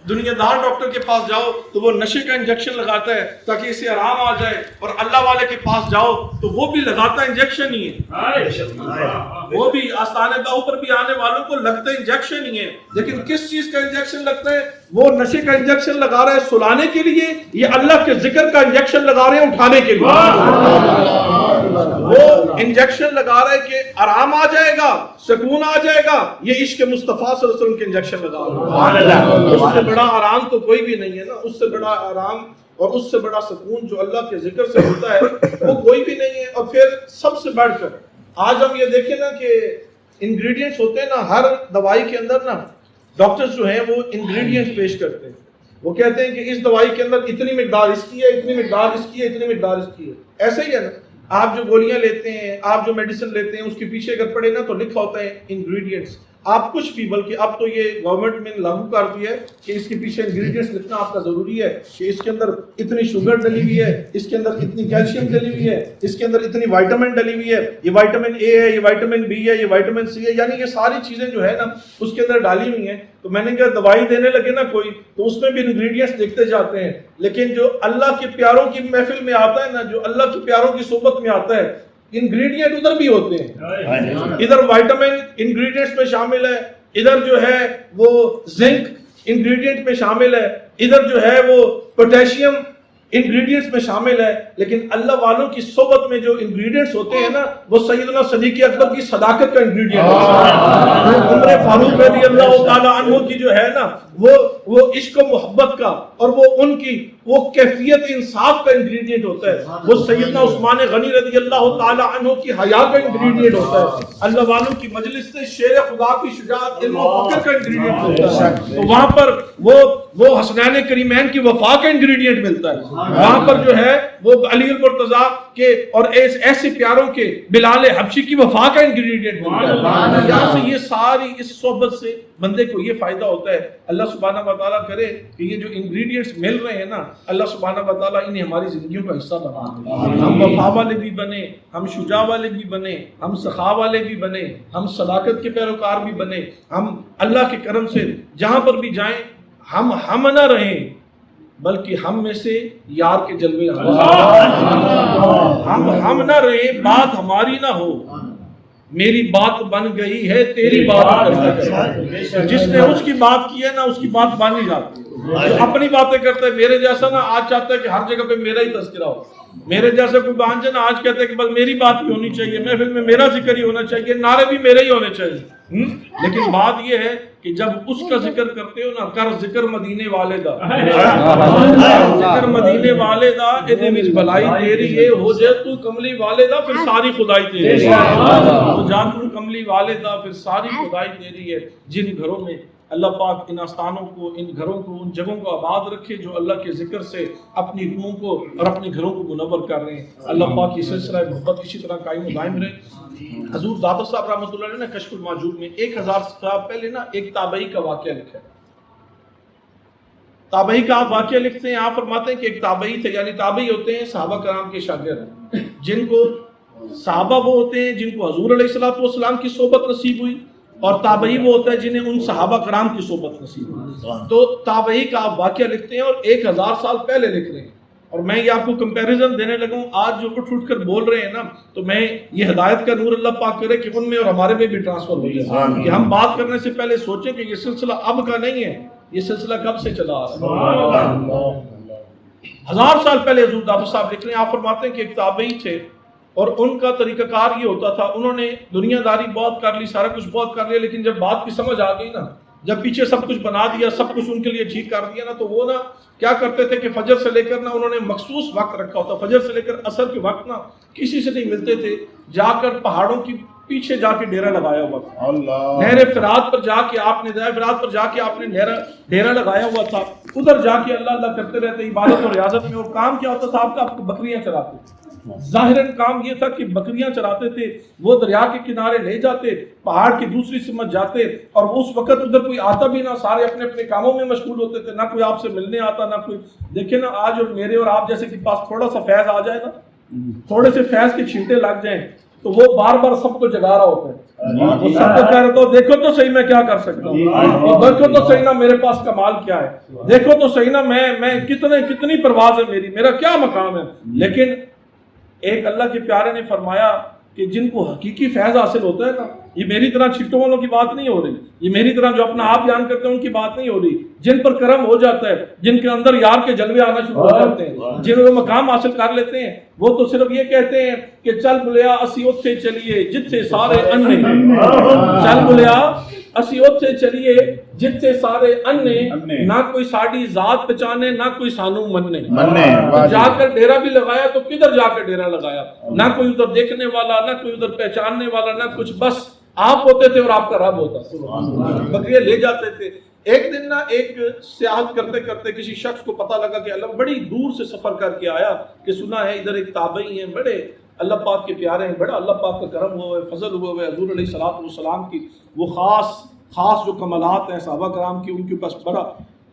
دنیا دار ڈاکٹر کے پاس جاؤ تو وہ نشے کا انجیکشن لگاتا ہے تاکہ اسے آرام آ جائے، اور اللہ والے کے پاس جاؤ تو وہ بھی لگاتا انجیکشن ہی ہے، وہ بھی آستانے داؤ پر بھی آنے والوں کو لگتا انجیکشن ہی ہے، لیکن کس چیز کا انجیکشن لگتا ہے؟ وہ نشے کا انجیکشن لگا رہا ہے سلانے کے لیے، یہ اللہ کے ذکر کا انجیکشن لگا رہے ہیں اٹھانے کے لیے، وہ انجیکشن لگا رہا ہے کہ آرام آ جائے گا، سکون آ جائے گا، یہ عشق مصطفیٰ صلی اللہ علیہ وسلم کے انجیکشن لگا رہا ہے۔ اس سے بڑا آرام تو کوئی بھی نہیں ہے نا، اس سے بڑا آرام اور اس سے بڑا سکون جو اللہ کے ذکر سے ہوتا ہے وہ کوئی بھی نہیں ہے۔ اور پھر سب سے بڑھ کر آج ہم یہ دیکھیں نا کہ انگریڈینٹس ہوتے ہیں نا، ہر دوائی کے اندر نا ڈاکٹرز جو ہیں وہ انگریڈینٹس پیش کرتے ہیں، وہ کہتے ہیں کہ اس دوائی کے اندر اتنی مقدار اس کی ہے، اتنی مقدار اس کی ہے، اتنی مقدار اس کی ہے۔ ایسے ہی ہے نا، آپ جو گولیاں لیتے ہیں، آپ جو میڈیسن لیتے ہیں، اس کے پیچھے اگر پڑھے نا تو لکھا ہوتا ہے انگریڈینٹس۔ آپ کچھ بھی، بلکہ اب تو یہ گورنمنٹ میں لاگو کر دیا ہے کہ اس کے پیچھے انگریڈینٹس لکھنا آپ کا ضروری ہے کہ اس کے اندر اتنی شوگر ڈلی ہوئی ہے، اس کے اندر اتنی کیلشیم ڈلی ہوئی ہے، اس کے اندر اتنی وائٹامن ڈلی ہوئی ہے، یہ وائٹامن اے ہے، یہ وائٹامن بی ہے، یہ وائٹامن سی ہے، یعنی یہ ساری چیزیں جو ہے نا اس کے اندر ڈالی ہوئی ہیں۔ تو میں نے کہا دوائی دینے لگے نا کوئی تو اس میں بھی انگریڈینٹس لکھتے جاتے ہیں، لیکن جو اللہ کے پیاروں کی محفل میں آتا ہے نا، جو اللہ کے پیاروں کی صحبت میں آتا ہے، انگریڈینٹ ادھر بھی ہوتے ہیں، ادھر وائٹامن انگریڈینٹس میں شامل ہے، ادھر جو ہے وہ زنک انگریڈینٹ میں شامل ہے، ادھر جو ہے وہ پوٹیشیم انگریڈینٹس میں شامل ہے، لیکن اللہ والوں کی صحبت میں جو انگریڈینٹس ہوتے ہیں نا وہ سیدنا صدیق اکبر کی صداقت کا انگریڈینٹ ہے، عمر فاروق رضی اللہ تعالی عنہ کی جو ہے نا وہ عشق و محبت کا اور وہ ان کی وہ کیفیت انصاف کا انگریڈینٹ ہوتا ہے، وہ سیدنا عثمان غنی رضی اللہ تعالی عنہ کی حیا کا انگریڈینٹ ہوتا ہے، اللہ والوں کی مجلس سے شیر خدا کی شجاعت علم و فکر کا انگریڈینٹ ہوتا ہے، تو وہاں پر وہ حسنین کریمین کی وفا کا انگریڈینٹ ملتا ہے، وہاں پر جو ہے وہ علی المرتضیٰ کے اور ایسے پیاروں کے بلال حبشی کی وفا کا انگریڈینٹ ملتا ہے۔ یہاں سے یہ ساری اس صحبت سے بندے کو یہ فائدہ ہوتا ہے۔ اللہ سبحانہ و تعالیٰ کرے کہ یہ جو انگریڈینٹس مل رہے ہیں نا، اللہ سبحانہ و تعالیٰ انہیں ہماری زندگیوں کا حصہ بنا دے، ہم وفا والے بھی بنے، ہم شجاع والے بھی بنے، ہم سخا والے بھی بنے، ہم صداقت کے پیروکار بھی بنے، ہم اللہ کے کرم سے جہاں پر بھی جائیں ہم نہ رہیں بلکہ ہم میں سے یار کے جلوے ہم نہ رہیں، بات ہماری نہ ہو، میری بات بن گئی ہے تیری بات کرتا ہے، جس نے اس کی بات کی ہے نا اس کی بات مانی جاتی ہے، جو اپنی باتیں کرتا ہے میرے جیسا نا آج چاہتا ہے کہ ہر جگہ پہ میرا ہی تذکرہ ہو، میرے جیسا کوئی بانجا نا آج کہتا ہے کہ بس میری بات بھی ہونی چاہیے، محفل میں میرا ذکر ہی ہونا چاہیے، نعرے بھی میرے ہی ہونے چاہیے، لیکن بات یہ ہے کہ جب اس کا ذکر کرتے ہو نا، کر ذکر مدینے والے دا، ذکر مدینے والے دا، ادھے وچ بھلائی تیری ہے، ہو جائے تو کملی والے دا پھر ساری خدائی تیری ہے، ہو جا تو کملی والے دا پھر ساری خدائی تیری ہے۔ جن گھروں میں اللہ پاک ان آستانوں کو، ان گھروں کو، ان جگہوں کو آباد رکھے جو اللہ کے ذکر سے اپنی روحوں کو اور اپنے گھروں کو منور کر رہے ہیں، اللہ پاک کی سلسلہ محبت اسی طرح قائم و دائم رہے۔ حضور ذات صاحب رحمۃ اللہ علیہ نے کشف المعجوب میں 1000 سال پہلے نا ایک تابعی کا واقعہ لکھا ہے۔ تابعی کا آپ واقعہ لکھتے ہیں، آپ فرماتے ہیں کہ ایک تابعی تھے، یعنی تابعی ہوتے ہیں صحابہ کرام کے شاگرد، جن کو صحابہ وہ ہوتے ہیں جن کو حضور علیہ السلام کی صحبت نصیب ہوئی، اور تابعی وہ ہوتا ہے جنہیں ان صحابہ کرام کی صحبت نصیب ہوئی۔ تو تابعی کا آپ واقعہ لکھتے ہیں اور 1000 سال پہلے لکھ رہے ہیں، اور میں یہ آپ کو کمپیریزن دینے لگوں، آج جو اٹھ کر بول رہے ہیں نا، تو میں یہ ہدایت کا نور اللہ پاک کرے کہ ان میں اور ہمارے میں بھی ٹرانسفر ہو جائے، کہ ہم بات کرنے سے پہلے سوچیں کہ یہ سلسلہ اب کا نہیں ہے، یہ سلسلہ کب سے چلا آ رہا ہے۔ 1000 سال پہلے حضور دعوت صاحب لکھ رہے ہیں، آپ فرماتے ہیں کہ ایک تابعی تھے اور ان کا طریقہ کار یہ ہوتا تھا، انہوں نے دنیا داری بہت کر لی، سارا کچھ بہت کر لیا، لیکن جب بات کی سمجھ آ گئی نا، جب پیچھے سب کچھ بنا دیا، سب کچھ ان کے لیے ٹھیک کر دیا نا، تو وہ نا کیا کرتے تھے کہ فجر سے لے کر نا انہوں نے مخصوص وقت رکھا ہوتا، فجر سے لے کر عصر کے وقت نا کسی سے نہیں ملتے تھے، جا کر پہاڑوں کی پیچھے جا کے ڈیرا لگایا ہوا تھا، نہر فرات پر جا کے آپ نے ڈیرا لگایا ہوا تھا، ادھر جا کے اللہ اللہ کرتے رہتے، عبادت اور ریاضت میں، اور کام کیا ہوتا تھا آپ کا، آپ کو بکریاں چراتے تھے، ظاہراً کام یہ تھا کہ بکریاں چراتے تھے، وہ دریا کے کنارے لے جاتے، پہاڑ کی دوسری سمت جاتے، اور اس وقت ادھر کوئی آتا بھی نہ، سارے اپنے اپنے کاموں میں مشغول ہوتے تھے، نہ کوئی آپ سے ملنے آتا، نہ کوئی دیکھیں نا آج اور میرے اور آپ جیسے کے پاس تھوڑا سا فیض آ جائے نا، تھوڑے سے فیض کے چھینٹے لگ جائیں، تو وہ بار بار سب کو جگا رہا ہوتا ہے، وہ سب کو کہہ رہا دیکھو تو صحیح میں کیا کر سکتا ہوں، اور دیکھو تو صحیح نہ میرے پاس کمال کیا ہے، دیکھو تو صحیح نہ میں کتنی پرواز ہے میرا کیا مقام ہے۔ لیکن ایک اللہ کے پیارے نے فرمایا کہ جن کو حقیقی فیض حاصل ہوتا ہے نا، یہ میری طرح چھٹوں والوں کی بات نہیں ہو رہی، یہ میری طرح جو اپنا آپ بیان کرتے ہیں ان کی بات نہیں ہو رہی، جن پر کرم ہو جاتا ہے، جن کے اندر یار کے جلوے آنا شروع ہو جاتے ہیں، جن وہ مقام حاصل کر لیتے ہیں، وہ تو صرف یہ کہتے ہیں کہ چل بلیا اسی اتھے چلیے جتھے سارے انے، چل بلیا اسی اتھے چلیے جتھے سارے انے، نہ کوئی ساڑی ذات پہچانے نہ کوئی سانو مننے، جا کر ڈیرا بھی لگایا تو کدھر جا کر ڈیرا لگایا، نہ کوئی ادھر دیکھنے والا نہ کوئی ادھر پہچاننے والا نہ کچھ، بس آپ ہوتے تھے اور آپ کا رب ہوتا، بکریاں لے جاتے تھے۔ ایک دن نا ایک سیاحت کرتے کرتے کسی شخص کو پتہ لگا کہ اللہ بڑی دور سے سفر کر کے آیا، کہ سنا ہے ادھر ایک تابعی ہیں بڑے اللہ پاک کے پیارے ہیں، بڑا اللہ پاک کا کرم ہوا ہے، فضل ہوا ہے حضور علیہ الصلوۃ والسلام کی وہ خاص جو کمالات ہیں صحابہ کرام کی ان کے پاس پڑا۔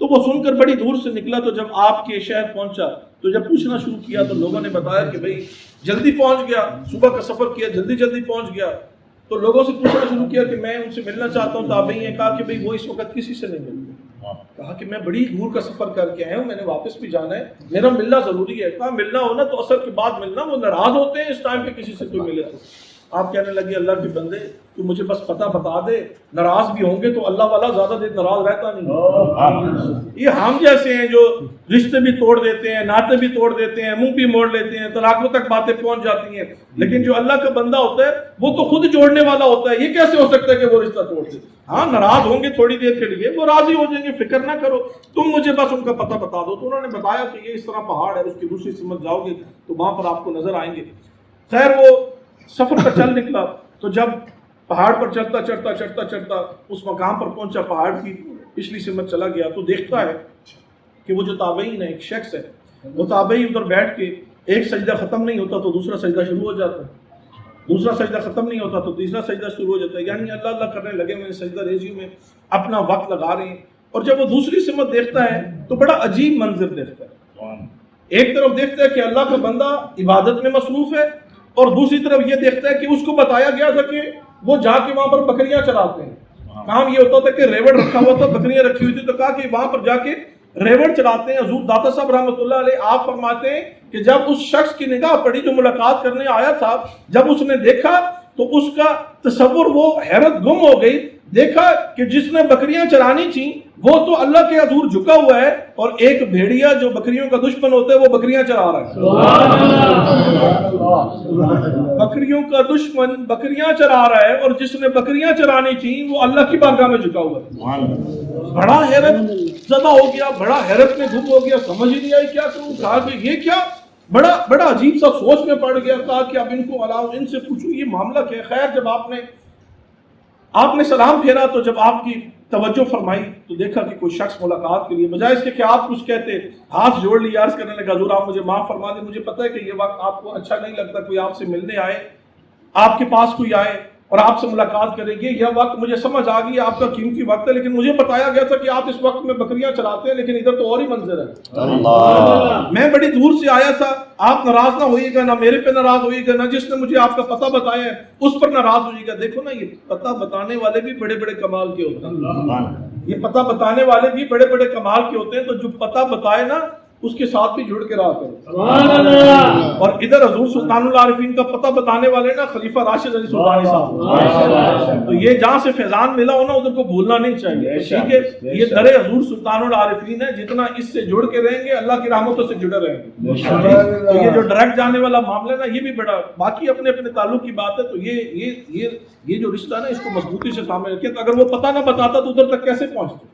تو وہ سن کر بڑی دور سے نکلا، تو جب آپ کے شہر پہنچا تو جب پوچھنا شروع کیا تو لوگوں نے بتایا کہ بھئی جلدی پہنچ گیا، صبح کا سفر کیا جلدی پہنچ گیا۔ تو لوگوں سے پوچھنا شروع کیا کہ میں ان سے ملنا چاہتا ہوں، تابعی نے کہا کہ بھئی وہ اس وقت کسی سے نہیں ملتے، کہا کہ میں بڑی دور کا سفر کر کے آیا ہوں، میں نے واپس بھی جانا ہے، میرا ملنا ضروری ہے، کہا ملنا ہونا تو عصر کے بعد ملنا، وہ ناراض ہوتے ہیں اس ٹائم پہ کسی سے کوئی ملے تو۔ آپ کہنے لگے اللہ کے بندے تو مجھے بس پتہ بتا دے، ناراض بھی ہوں گے تو اللہ والا زیادہ دیر ناراض رہتا نہیں، یہ ہم جیسے ہیں جو رشتے بھی توڑ دیتے ہیں، ناطے بھی توڑ دیتے ہیں، منہ بھی موڑ لیتے ہیں، طلاقوں تک باتیں پہنچ جاتی ہیں، لیکن جو اللہ کا بندہ ہوتا ہے وہ تو خود جوڑنے والا ہوتا ہے، یہ کیسے ہو سکتا ہے کہ وہ رشتہ توڑ دے؟ ہاں ناراض ہوں گے تھوڑی دیر کے لیے، وہ راضی ہو جائیں گے، فکر نہ کرو، تم مجھے بس ان کا پتہ بتا دو۔ تو انہوں نے بتایا کہ یہ اس طرح پہاڑ ہے، اس کی دوسری سمت جاؤ گے تو وہاں پر آپ کو نظر آئیں گے۔ خیر وہ سفر پر چل نکلا، تو جب پہاڑ پر چڑھتا اس مقام پر پہنچا، پہاڑ کی پچھلی سمت چلا گیا، تو دیکھتا ہے کہ وہ جو تابعین ہے ایک شخص ہے، وہ تابعی ادھر بیٹھ کے ایک سجدہ ختم نہیں ہوتا تو دوسرا سجدہ شروع ہو جاتا ہے، دوسرا سجدہ ختم نہیں ہوتا تو تیسرا سجدہ شروع ہو جاتا ہے، یعنی اللہ اللہ کرنے لگے میں سجدہ ریزیوں میں اپنا وقت لگا رہے ہیں۔ اور جب وہ دوسری سمت دیکھتا ہے تو بڑا عجیب منظر دیکھتا ہے، ایک طرف دیکھتا ہے کہ اللہ کا بندہ عبادت میں مصروف ہے، اور دوسری طرف یہ دیکھتا ہے کہ اس کو بتایا گیا تھا کہ وہ جا کے وہاں پر بکریاں چراتے ہیں، کام یہ ہوتا تھا کہ ریوڑ رکھا ہوا تھا، بکریاں رکھی ہوئی تھی، تو کہا کہ وہاں پر جا کے ریوڑ چراتے ہیں۔ حضور داتا صاحب رحمۃ اللہ علیہ آپ فرماتے ہیں کہ جب اس شخص کی نگاہ پڑی جو ملاقات کرنے آیا تھا، جب اس نے دیکھا تو اس کا تصور وہ حیرت گم ہو گئی، دیکھا کہ جس نے بکریاں چرانی تھیں وہ تو اللہ کے حضور جھکا ہوا ہے، اور ایک بھیڑیا جو بکریوں کا دشمن ہوتا ہے وہ بکریاں چرا رہا ہے، بکریوں کا دشمن بکریاں چرا رہا ہے، اور جس نے بکریاں چرانی تھیں وہ اللہ کی بارگاہ میں جھکا ہوا ہے۔ بڑا حیرت زدہ ہو گیا، بڑا حیرت میں گم ہو گیا، سمجھ ہی نہیں آئی کیا کروں، کہا کہ یہ کیا، بڑا عجیب سا سوچ میں پڑ گیا، کہا کہ اب ان کو الاؤ، ان سے پوچھو یہ معاملہ کیا ہے۔ خیر جب آپ نے سلام پھیرا تو جب آپ کی توجہ فرمائی تو دیکھا کہ کوئی شخص ملاقات کے لیے بجائے اس کے کہ آپ کچھ کہتے ہاتھ جوڑ لی، عرض کرنے لگا حضور آپ مجھے معاف فرما دیں، مجھے پتہ ہے کہ یہ وقت آپ کو اچھا نہیں لگتا، کوئی آپ سے ملنے آئے، آپ کے پاس کوئی آئے اور آپ سے ملاقات کرے گی، یہ وقت مجھے سمجھ آ گئی آپ کا قیمتی وقت ہے، لیکن مجھے بتایا گیا تھا کہ آپ اس وقت میں بکریاں چلاتے ہیں، لیکن ادھر تو اور ہی منظر ہے، میں بڑی دور سے آیا تھا، آپ ناراض نہ ہوئیے گا، نہ میرے پہ ناراض ہوئیے گا، نہ جس نے مجھے آپ کا پتہ بتایا ہے اس پر ناراض ہوئیے گا۔ دیکھو نا یہ پتہ بتانے والے بھی بڑے بڑے کمال کے ہوتے ہیں، یہ پتہ بتانے والے بھی بڑے بڑے کمال کے ہوتے ہیں، تو جو پتہ بتائے نا اس کے ساتھ بھی جڑ کے رہا کرو۔ اور ادھر حضور سلطان العارفین کا پتہ بتانے والے نا خلیفہ راشد علی سلطانی صاحب، تو یہ جہاں سے فیضان ملا ہو نا ادھر کو بھولنا نہیں چاہیے، ٹھیک ہے، یہ در حضور سلطان العارفین ہے، جتنا اس سے جڑ کے رہیں گے اللہ کی رحمتوں سے جڑے رہیں گے، تو یہ جو ڈائریکٹ جانے والا معاملہ نا یہ بھی بڑا، باقی اپنے اپنے تعلق کی بات ہے، تو یہ جو رشتہ نا اس کو مضبوطی سے سامنے رکھیں، اگر وہ پتہ نہ بتاتا تو ادھر تک کیسے پہنچتے؟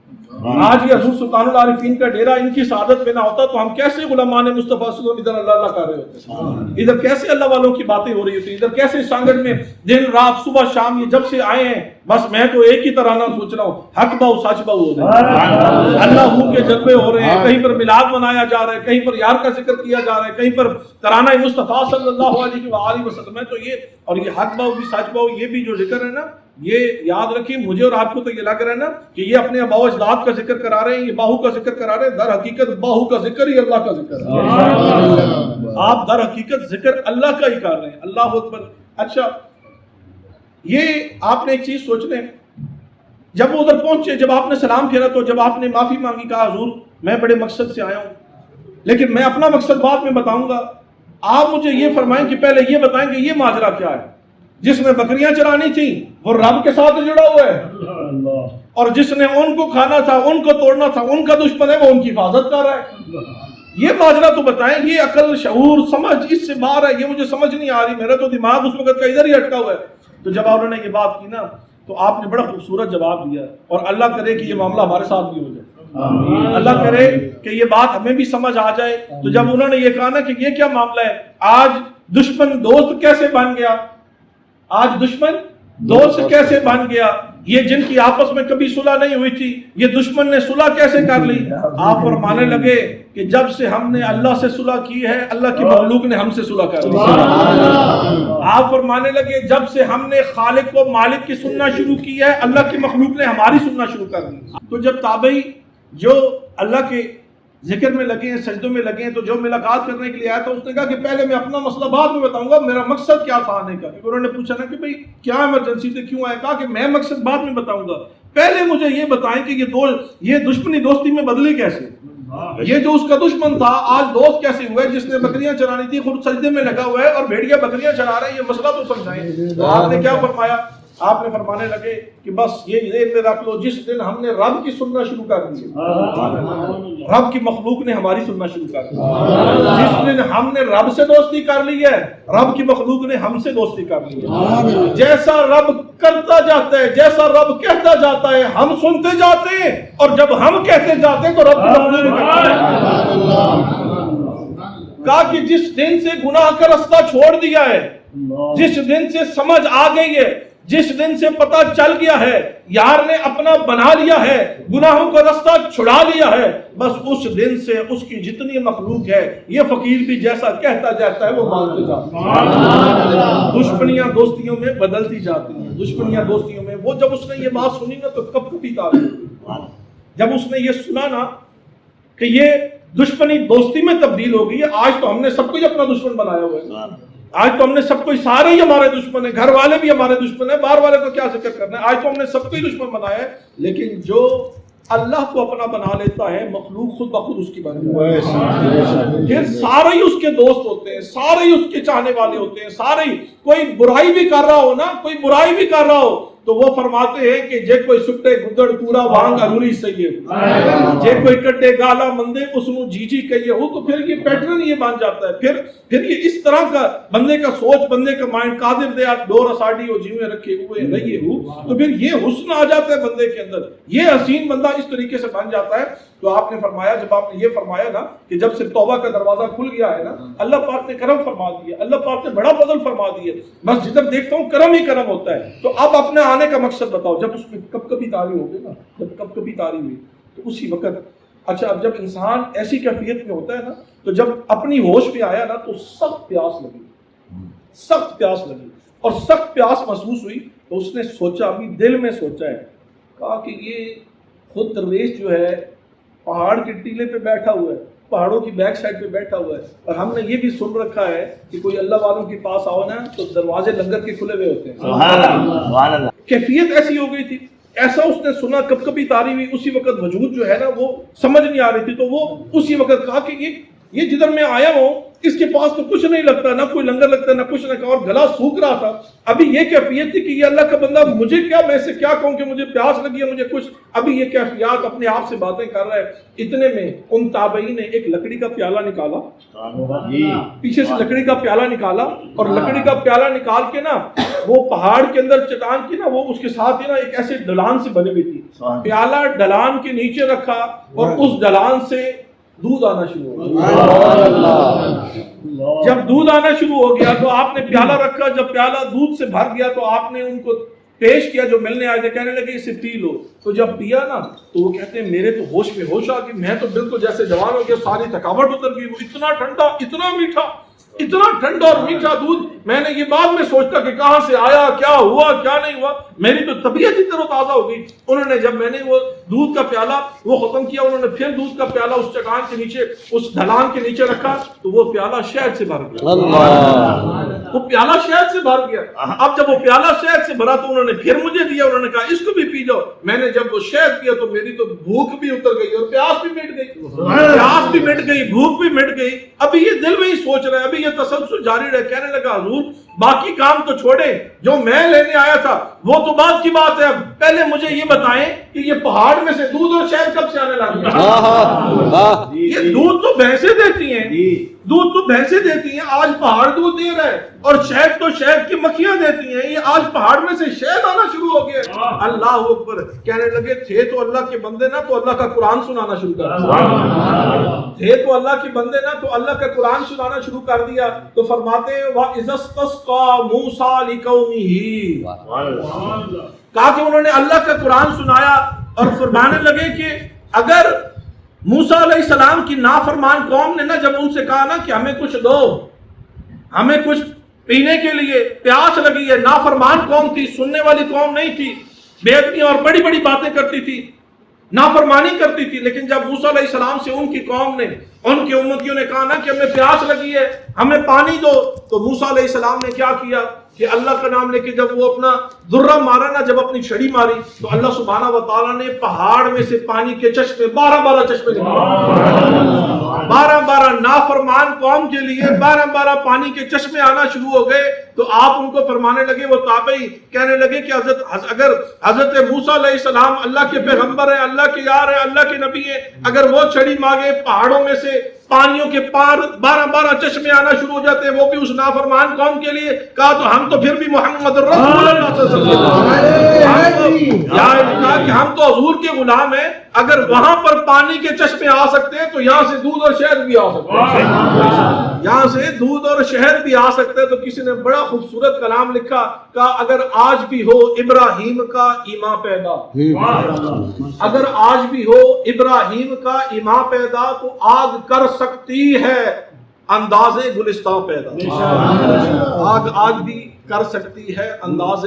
آج یہ حضور سلطان العارفین کا ڈیرا ان کی سعادت میں نہ ہوتا تو ہم کیسے غلامان مصطفیٰ صلی اللہ علیہ وسلم ادھر اللہ اللہ کر رہے ہوتے، ادھر کیسے اللہ والوں کی باتیں ہو رہی ہوتی، ادھر کیسے سانگڑ میں دن رات صبح شام یہ جب سے آئے ہیں بس میں تو ایک ہی ترانہ سوچ رہا ہوں، حق باؤ سچ باؤ ہو رہے ہیں، اللہ ہوں کے جلوے ہو رہے ہیں، کہیں پر میلاد منایا جا رہا ہے، کہیں پر یار کا ذکر کیا جا رہا ہے، کہیں پر ترانہ مصطفیٰ صلی اللہ علیہ وسلم ہے، تو یہ اور یہ حق باؤ بھی سچ باؤ یہ بھی جو ذکر ہے نا، یہ یاد رکھیں مجھے اور آپ کو تو یہ لگ رہا ہے نا کہ یہ اپنے آباء و اجداد کا ذکر کرا رہے ہیں، یہ باہو کا ذکر کرا رہے ہیں، در حقیقت باہو کا ذکر ہی اللہ کا ذکر ہے، آپ در حقیقت ذکر اللہ کا ہی کر رہے ہیں، اللہ اکبر۔ اچھا یہ آپ نے ایک چیز سوچ لیں، جب وہ ادھر پہنچے، جب آپ نے سلام پھیرا تو جب آپ نے معافی مانگی، کہا حضور میں بڑے مقصد سے آیا ہوں لیکن میں اپنا مقصد بعد میں بتاؤں گا، آپ مجھے یہ فرمائیں کہ پہلے یہ بتائیں کہ یہ ماجرا کیا ہے؟ جس نے بکریاں چرانی تھیں وہ رب کے ساتھ جڑا ہوا ہے، اور جس نے ان کو کھانا تھا، ان کو توڑنا تھا، ان کا دشمن ہے، وہ ان کی حفاظت کر رہا ہے۔ یہ ماجرا تو بتائیں، یہ عقل شعور سمجھ اس سے باہر ہے، یہ مجھے سمجھ نہیں آ رہی، میرا تو دماغ اس وقت کا ادھر ہی اٹکا ہوا ہے۔ تو جب انہوں نے یہ بات کی نا تو آپ نے بڑا خوبصورت جواب دیا، اور اللہ کرے کہ یہ معاملہ ہمارے ساتھ بھی ہو جائے، اللہ کرے کہ یہ بات ہمیں بھی سمجھ آ جائے۔ تو جب انہوں نے یہ کہا نا کہ یہ کیا معاملہ ہے، آج دشمن دوست کیسے بن گیا، آج دشمن دوست کیسے بن گیا، یہ جن کی آپس میں کبھی صلح نہیں ہوئی تھی یہ دشمن نے صلح کیسے کر لی؟ آپ فرمانے لگے کہ جب سے ہم نے اللہ سے صلح کی ہے اللہ کی مخلوق نے ہم سے صلح کر لی۔ آپ فرمانے لگے جب سے ہم نے خالق کو مالک کی سننا شروع کی ہے اللہ کی مخلوق نے ہماری سننا شروع کر دی۔ تو جب تابعی جو اللہ کے ذکر میں لگے ہیں، سجدوں میں لگے ہیں، تو جو ملاقات کرنے کے لیے آیا تھا اس نے کہا کہ پہلے میں اپنا مسئلہ بعد میں بتاؤں گا، میرا مقصد کیا تھا آنے کا۔ انہوں نے پوچھا نا کہ بھئی کیا ایمرجنسی سے کیوں آئے، کہا کہ میں مقصد بعد میں بتاؤں گا، پہلے مجھے یہ بتائیں کہ یہ دشمنی دوستی میں بدلی کیسے، یہ جو اس کا دشمن تھا آج دوست کیسے ہوئے، جس نے بکریاں چرانی تھی خود سجدے میں لگا ہوا ہے اور بھیڑیا بکریاں چرا رہے ہیں، یہ مسئلہ تو سمجھائیں۔ تو آپ نے کیا فرمایا، آپ نے فرمانے لگے کہ بس یہ ذہن میں رکھ لو، جس دن ہم نے رب کی سننا شروع کر دی، رب کی مخلوق نے ہماری سننا شروع کر دی، جس دن ہم نے رب سے دوستی کر لی ہے رب کی مخلوق نے ہم سے دوستی کر لی ہے۔ جیسا رب کرتا جاتا ہے، جیسا رب کہتا جاتا ہے ہم سنتے جاتے ہیں، اور جب ہم کہتے جاتے ہیں تو رب کی مخلوق کہتا ہے۔ کہا کہ جس دن سے گناہ کا رستہ چھوڑ دیا ہے، جس دن سے سمجھ آ گئی ہے، جس دن سے پتہ چل گیا ہے یار نے اپنا بنا لیا ہے، گناہوں کا رستہ چھڑا لیا ہے، بس اس دن سے اس کی جتنی مخلوق ہے یہ فقیر بھی جیسا کہتا جاتا ہے وہ مانتے جاتے ہیں۔ دشمنیاں دوستیوں میں بدلتی جاتی ہیں، دشمنیاں دوستیوں میں۔ وہ جب اس نے یہ بات سنی نا تو کب کبھی تاریخ، جب اس نے یہ سنا نا کہ یہ دشمنی دوستی میں تبدیل ہو گئی ہے، آج تو ہم نے سب کو اپنا دشمن بنایا ہوا ہے، آج تو ہم نے سب کو سارے ہی ہمارے دشمن ہیں، گھر والے بھی ہمارے دشمن ہیں، باہر والے کو کیا ذکر کرنا ہے، آج تو ہم نے سب کو ہی دشمن بنایا ہے۔ لیکن جو اللہ کو اپنا بنا لیتا ہے مخلوق خود بخود اس کی بن جاتی ہے، پھر سارے ہی اس کے دوست ہوتے ہیں، سارے ہی اس کے چاہنے والے ہوتے ہیں، سارے ہی کوئی برائی بھی کر رہا ہو نا، کوئی برائی بھی کر رہا ہو تو وہ فرماتے ہیں کہ جے کوئی سٹے گدڑ کوڑا وانگ اروری سہی جے کوئی کٹے گالا مندے اس نو جی جی کہیے ہو۔ تو پھر یہ پیٹرن یہ بن جاتا ہے، پھر یہ اس طرح کا بندے کا سوچ، بندے کا مائنڈ، قادر دے آپ ڈور اساڈی ہو جیویں رکھے ہوئے رہیے ہو، تو پھر یہ حسن آ جاتا ہے بندے کے اندر، یہ حسین بندہ اس طریقے سے بن جاتا ہے۔ تو آپ نے فرمایا، جب آپ نے یہ فرمایا نا کہ جب سے توبہ کا دروازہ کھل گیا ہے نا، اللہ پاک نے کرم فرما دیا، اللہ پاک نے بڑا فضل فرما دیا، بس جدھر دیکھتا ہوں کرم ہی کرم ہوتا ہے۔ تو اب اپنے آنے کا مقصد بتاؤ، جب اس میں کب کبھی تاری ہو گئی نا، جب کب کبھی تاری ہوئی تو اسی وقت اچھا اب جب انسان ایسی کیفیت میں ہوتا ہے نا تو جب اپنی ہوش پہ آیا نا تو سخت پیاس لگی، سخت پیاس لگی، اور سخت پیاس محسوس ہوئی تو اس نے سوچا، اپنی دل میں سوچا ہے، کہا کہ یہ خود درویش جو ہے پہاڑ کے ٹیلے پہ بیٹھا ہوا ہے، پہاڑوں کی بیک سائڈ پہ بیٹھا ہوا ہے، اور ہم نے یہ بھی سن رکھا ہے کہ کوئی اللہ والوں کے پاس آؤ نا تو دروازے لنگر کے کھلے ہوئے ہوتے ہیں۔ سبحان اللہ۔ کیفیت ایسی ہو گئی تھی، ایسا اس نے سنا، کب کبھی تاری ہوئی، اسی وقت وجود جو ہے نا وہ سمجھ نہیں آ رہی تھی، تو وہ اسی وقت کہا کہ یہ جدھر میں آیا ہوں اس کے پاس تو کچھ نہیں لگتا، نہ کوئی لنگر لگتا نہ کچھ، نہ کہا، اور گلا سوکھ رہا تھا۔ ابھی یہ کیفیت تھی کہ یہ اللہ کا بندہ مجھے کیا، میں سے کیا کہوں کہ مجھے پیاس لگی ہے، مجھے کچھ، ابھی یہ کیفیات اپنے آپ سے باتیں کر رہا ہے۔ اتنے میں ان تابعین نے ایک لکڑی کا پیالہ نکالا، پیچھے سے لکڑی کا پیالہ نکالا، اور لکڑی کا پیالہ نکال کے نا وہ پہاڑ کے اندر چٹان کی نا وہ اس کے ساتھ ہی نا ایک ایسے ڈلان سے بنی ہوئی تھی، پیالہ ڈلان کے نیچے رکھا اور اس ڈلان سے دودھ آنا شروع ہو گیا۔ جب دودھ آنا شروع ہو گیا تو آپ نے پیالہ رکھا، جب پیالہ دودھ سے بھر گیا تو آپ نے ان کو پیش کیا جو ملنے آئے تھے، کہنے لگے اسے پی لو۔ تو جب پیا نا تو وہ کہتے ہیں میرے تو ہوش میں ہوش آ گئی، میں تو بالکل جیسے جوان ہو گیا، ساری تھکاوٹ اتر گئی، وہ اتنا ٹھنڈا، اتنا میٹھا، اتنا ٹھنڈا اور میٹھا دودھ، میں نے یہ بعد میں سوچتا کہ کہاں سے آیا، کیا ہوا کیا نہیں ہوا، میری تو طبیعت ہی تر و تازہ ہو گئی۔ انہوں نے جب میں نے وہ دودھ کا پیالہ وہ ختم کیا، انہوں نے پھر دودھ کا پیالہ اس چٹان کے نیچے، اس ڈھلان کے نیچے رکھا تو وہ پیالہ شہد سے بھر گیا۔ وہ پیالہ شہد سے بھر گیا. اب جب وہ پیالہ شہد سے بھرا تو انہوں نے پھر مجھے دیا, انہوں نے کہا اس کو بھی پی جاؤ. میں نے جب وہ شہد پیا تو میری تو بھوک بھی اتر گئی اور پیاس بھی مٹ گئی, پیاس بھی مٹ گئی, بھوک بھی مٹ گئی. ابھی یہ دل میں ہی سوچ رہا ہے, ابھی یہ تسلسل جاری رہے. کہنے لگا حضور باقی کام تو چھوڑیں, جو میں لینے آیا تھا وہ تو بات کی بات ہے, اب پہلے مجھے یہ بتائیں کہ یہ پہاڑ میں سے دودھ اور شہد کب سے آنے لگا؟ یہ دودھ تو بھینسیں دیتی ہیں, دودھ تو بھینسیں دیتی ہیں, آج پہاڑ دودھ دے رہا ہے, اور شہد تو شہد کی مکھیاں دیتی ہیں, یہ آج پہاڑ میں سے شہد آنا شروع ہو گیا. اللہ اکبر. کہنے لگے تھے تو اللہ کے بندے نا تو اللہ کا قرآن سنانا شروع کر دیا, تھے تو اللہ کے بندے نا تو اللہ کا قرآن سنانا شروع کر دیا. تو فرماتے ہیں وَإِذَا اسْتَسْقَىٰ مُوسَىٰ لِقَوْمِهِ, کہا کہ انہوں نے اللہ کا قرآن سنایا اور فرمانے لگے کہ اگر موسیٰ علیہ السلام کی نافرمان قوم نے نا جب ان سے کہا نا کہ ہمیں کچھ دو, ہمیں کچھ پینے کے لیے پیاس لگی ہے, نافرمان قوم تھی, سننے والی قوم نہیں تھی, بے ادبی اور بڑی بڑی باتیں کرتی تھی, نافرمانی کرتی تھی. لیکن جب موسیٰ علیہ السلام سے ان کی قوم نے, ان کی امتیوں نے کہا نا کہ ہمیں پیاس لگی ہے, ہمیں پانی دو, تو موسیٰ علیہ السلام نے کیا کیا کہ اللہ کا نام لے کے جب وہ اپنا درہ مارا نا, جب اپنی چھڑی ماری تو اللہ سبحانہ و تعالیٰ نے پہاڑ میں سے پانی کے چشمے 12 چشمے نکالے. 12 نافرمان قوم کے لیے 12 پانی کے چشمے آنا شروع ہو گئے. تو آپ ان کو فرمانے لگے, وہ تابعی کہنے لگے کہ اگر حضرت موسیٰ علیہ السلام اللہ کے پیغمبر ہیں, اللہ کے یار ہیں, اللہ کے نبی ہیں, اگر وہ چھڑی مانگے پہاڑوں میں سے پانیوں کے پار 12 چشمے آنا شروع ہو جاتے ہیں, وہ بھی اس نافرمان قوم کے لیے. کہا تو ہم تو پھر بھی محمد رسول اللہ صلی اللہ علیہ وسلم, کہا کہ ہم تو حضور کے غلام ہیں, اگر وہاں پر پانی کے چشمے آ سکتے ہیں تو یہاں سے دودھ اور شہد بھی آ سکتے ہیں, یہاں سے دودھ اور شہد بھی آ سکتے ہیں. تو کسی نے بڑا خوبصورت کلام لکھا, کہا اگر آج بھی ہو ابراہیم کا ایمان پیدا, اگر آج بھی ہو ابراہیم کا ایمان پیدا تو آگ کر سکتی ہے انداز گلستان پیدا. آگ بھی کر سکتی ہے انداز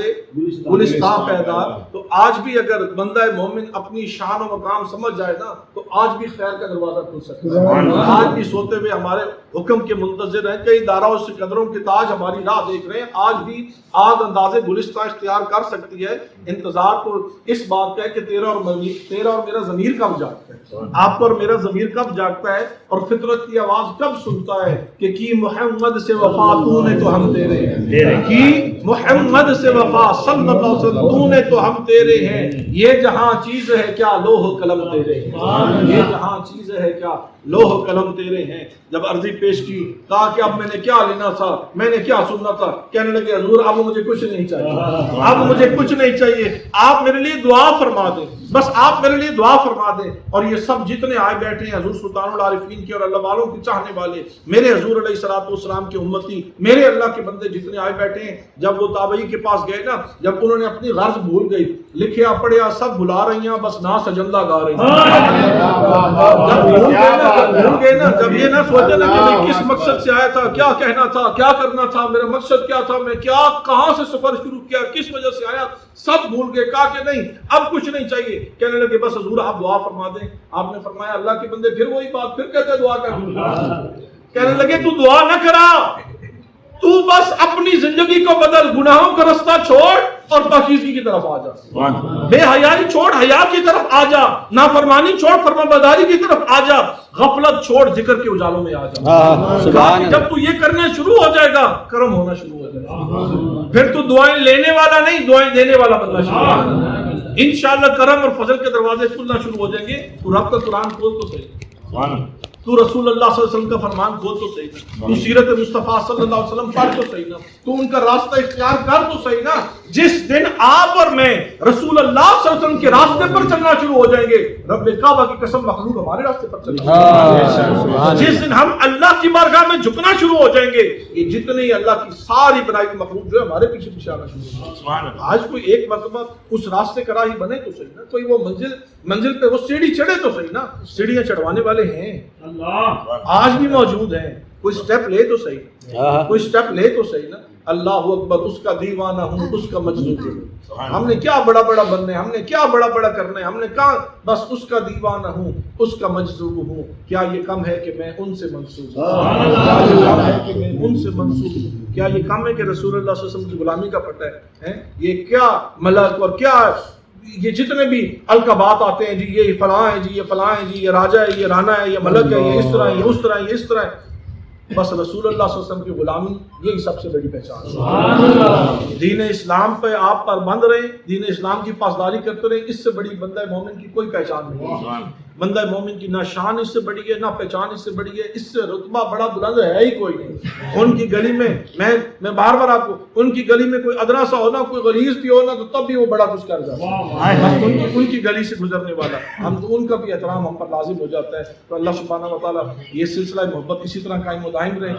گلستان پیدا. تو آج بھی اگر بندہ مومن اپنی شان و مقام سمجھ جائے نا تو آج بھی خیر کا دروازہ کھل سکتا ہے. آج بھی سوتے ہوئے ہمارے حکم کے منتظر ہیں, کئی داروں سے قدروں کے تاج ہماری راہ دیکھ رہے ہیں. آج بھی آگ انداز گلستان اختیار کر سکتی ہے. انتظار تو اس بات کا ہے کہ تیرا اور میرا ضمیر کب جاگتا ہے, آپ کا اور میرا ضمیر کب جاگتا ہے, اور فطرت کی آواز کب سنتا ہے کہ کی محمد سے وفا تو نے تو ہم تیرے ہیں, کی محمد سے وفا صلی اللہ علیہ وسلم تو نے تو ہم تیرے ہیں. یہ جہاں چیز ہے کیا لوح قلم تیرے ہیں, یہ جہاں چیز ہے کیا لوح قلم تیرے ہیں. جب عرضی پیش کی, کہا کہ اب میں نے کیا لینا تھا, میں نے کیا سننا تھا. کہنے لگے حضور اب مجھے کچھ نہیں چاہیے, اب مجھے کچھ نہیں چاہیے, آپ میرے لیے دعا فرما دیں, بس آپ میرے لیے دعا فرما دیں. اور یہ سب جتنے آئے بیٹھے ہیں حضور سلطان العارفین کے اور اللہ والوں کے چاہنے والے, میرے حضور علیہ الصلوۃ والسلام کے امتی, میرے اللہ کے بندے جتنے آئے بیٹھے ہیں, جب وہ تابعی کے پاس گئے نا, جب انہوں نے اپنی غرض بھول گئی, لکھیا پڑھیا سب بھلا رہی ہیں, بس نا سجندہ گا رہی ہیں. جب بھول گئے نا, جب یہ نہ سوچے نا کہ میں کس مقصد سے آیا تھا, کیا کہنا تھا, کیا کرنا تھا, میرا مقصد کیا تھا, میں کیا کہاں سے سفر شروع کیا, کس وجہ سے آیا, سب بھول گئے. کہا کہ نہیں اب کچھ نہیں چاہیے. کہنے لگے بس حضور آپ دعا فرما دیں. آپ نے فرمایا اللہ کے بندے پھر وہی بات, پھر کہتے دعا کر. کہنے لگے تو دعا نہ کرا, تو بس اپنی زندگی کو بدل, گناہوں کا رستہ چھوڑ اور پاکیزگی کی طرف آ جا, بے حیائی چھوڑ حیا کی طرف آ جا, نافرمانی چھوڑ فرمانبرداری کی طرف آ جا, غفلت چھوڑ ذکر کے اجالوں میں آ جا. جب تو یہ کرنا شروع ہو جائے گا کرم ہونا شروع ہو جائے گا, پھر تو دعائیں لینے والا نہیں دعائیں دینے والا بننا شروع ہو جائے گا. انشاءاللہ کرم اور فضل کے دروازے کھلنا شروع ہو جائیں گے. تو رب کا قرآن کھول تو صحیح, تو رسول اللہ صلی اللہ علیہ وسلم کا فرمان کھول تو صحیح نا, تو سیرت مصطفیٰ صلی اللہ علیہ وسلم پڑھ تو صحیح نا, تو ان کا راستہ اختیار کر تو صحیح نا. جس دن آپ اور میں رسول اللہ صلی اللہ علیہ وسلم کے راستے پر چلنا شروع ہو جائیں گے, رب کعبہ کی قسم مخلوق ہمارے راستے پر چلنا. جس دن ہم اللہ کی بارگاہ میں جھکنا شروع ہو جائیں گے, یہ جتنے اللہ کی ساری بنائی ہوئی مخلوق جو ہے ہمارے پیچھے پیچھے آنا شروع ہو جائے. آج کوئی ایک مرتبہ اس راستے کا راہی بنے تو صحیح نا, کوئی وہ منزل پہ وہ سیڑھی چڑھے تو صحیح نا. سیڑھیاں چڑھوانے والے ہیں, آج بھی موجود ہیں. کوئی سٹیپ لے تو صحیح، کوئی سٹیپ لے تو صحیح نا. اللہ اکبر، اس کا دیوانہ ہوں، اس کا مجذوب ہوں. ہم نے کیا بڑا بڑا بننا ہے، ہم نے کیا بڑا بڑا کرنا ہے، ہم نے کہا بس اس کا دیوانہ ہوں، اس کا مجذوب ہوں. کیا یہ کم ہے کہ میں ان سے منسوب ہوں؟ کیا یہ کم ہے کہ میں ان سے منسوب ہوں؟ کیا یہ کم ہے کہ رسول اللہ صلی اللہ علیہ وسلم کی غلامی کا پتہ ہے؟ یہ کیا ملک اور کیا یہ جتنے بھی القابات آتے ہیں، جی یہ فلاں ہے، جی یہ فلاں ہے، جی یہ راجہ ہے، یہ رانا ہے، یہ ملک ہے، یہ اس طرح ہے، یہ اس طرح ہے، یہ اس طرح ہے. بس رسول اللہ صلی اللہ علیہ وسلم کی غلامی یہی سب سے بڑی پہچان ہے. دین اسلام پہ آپ پر بند رہیں، دین اسلام کی پاسداری کرتے رہیں، اس سے بڑی بندہ مومن کی کوئی پہچان نہیں. بندہ مومن کی نہ شان اس سے بڑی ہے، نہ پہچان اس سے بڑی ہے، اس سے رتبہ بڑا بلند ہے ہی کوئی نہیں. ان کی گلی میں میں بار بار آپ کو، ان کی گلی میں کوئی ادنا سا ہونا، کوئی غلیظ بھی ہونا، تو تب بھی وہ بڑا کچھ کر جاتا ہے. ان کی گلی سے گزرنے والا ہم تو ان کا بھی احترام ہم پر لازم ہو جاتا ہے. تو اللہ سبحانہ و تعالیٰ یہ سلسلہ محبت اسی طرح قائم و دائم رہے.